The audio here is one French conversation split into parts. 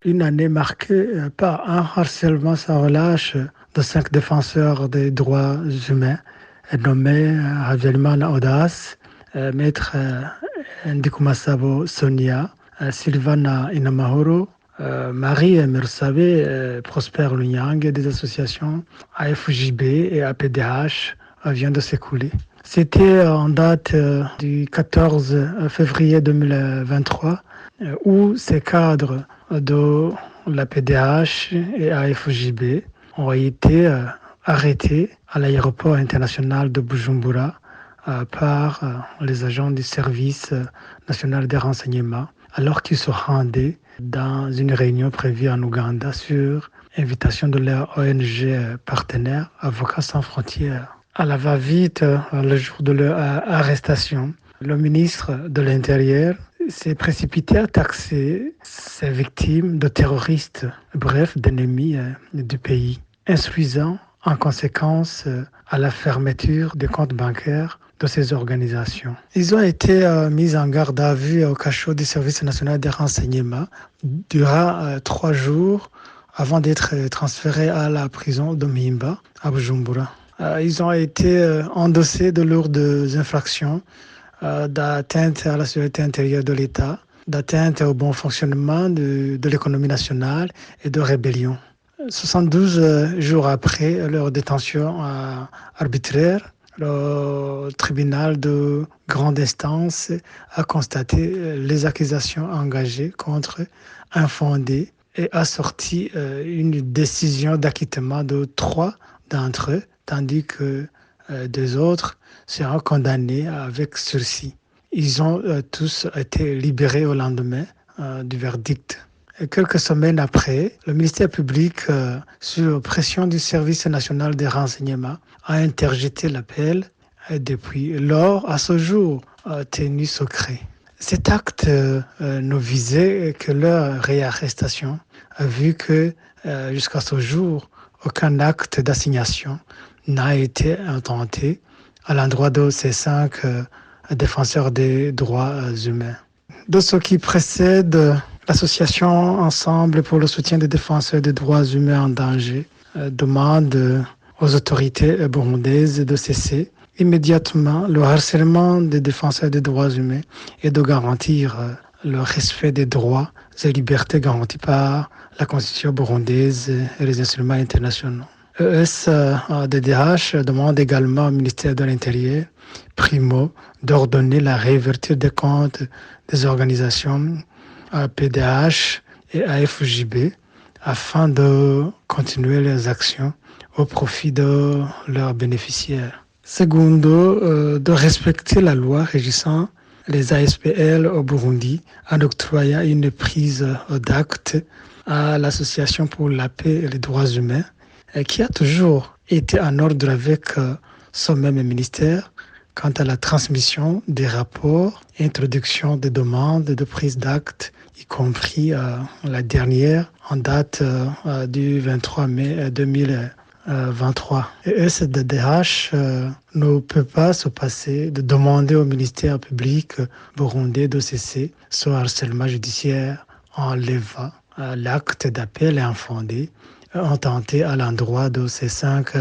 une année marquée par un harcèlement sans relâche de 5 défenseurs des droits humains nommés Habyalimana Audace, Maître Ndikumasabo Sonia, Sylvana Inamahoro, Marie Mersavé, Prosper Lunyang et des associations AFJB et APDH vient de s'écouler. C'était en date du 14 février 2023 où ces cadres de l'APDH et AFJB ont été arrêtés à l'aéroport international de Bujumbura par les agents du service national des renseignements alors qu'ils se rendaient dans une réunion prévue en Ouganda sur invitation de leur ONG partenaire Avocats sans frontières. À la va-vite, le jour de leur arrestation, le ministre de l'Intérieur s'est précipité à taxer ces victimes de terroristes, bref, d'ennemis du pays, instruisant en conséquence à la fermeture des comptes bancaires de ces organisations. Ils ont été mis en garde à vue au cachot du service national des renseignements durant 3 jours avant d'être transférés à la prison de Mimba, à Bujumbura. Ils ont été endossés de lourdes infractions d'atteinte à la sécurité intérieure de l'État, d'atteinte au bon fonctionnement de l'économie nationale et de rébellion. 72 jours après leur détention arbitraire, le tribunal de grande instance a constaté les accusations engagées contre infondées et a sorti une décision d'acquittement de 3 d'entre eux, tandis que 2 autres seront condamnés avec sursis. Ils ont tous été libérés au lendemain du verdict. Et quelques semaines après, le ministère public, sur pression du service national des renseignements, a interjeté l'appel et depuis lors, à ce jour, tenu secret. Cet acte ne visait que leur réarrestation, vu que jusqu'à ce jour, aucun acte d'assignation n'a été intenté à l'endroit de ces 5 défenseurs des droits humains. De ce qui précède, l'association Ensemble pour le soutien des défenseurs des droits humains en danger demande aux autorités burundaises de cesser immédiatement le harcèlement des défenseurs des droits humains et de garantir le respect des droits et libertés garantis par la Constitution burundaise et les instruments internationaux. ESDDH demande également au ministère de l'Intérieur, primo, d'ordonner la réouverture des comptes des organisations PDH et AFJB afin de continuer leurs actions au profit de leurs bénéficiaires. Secondo, de respecter la loi régissant les ASPL au Burundi en octroyant une prise d'acte à l'Association pour la paix et les droits humains qui a toujours été en ordre avec ce même ministère quant à la transmission des rapports, introduction des demandes de prise d'acte, y compris la dernière en date du 23 mai 2023. Et SDDH ne peut pas se passer de demander au ministère public burundais de cesser ce harcèlement judiciaire en levant l'acte d'appel infondé intenté à l'endroit de ces 5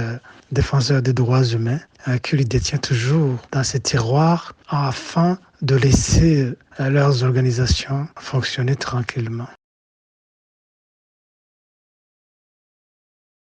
défenseurs des droits humains qu'il détient toujours dans ces tiroirs afin de laisser leurs organisations fonctionner tranquillement.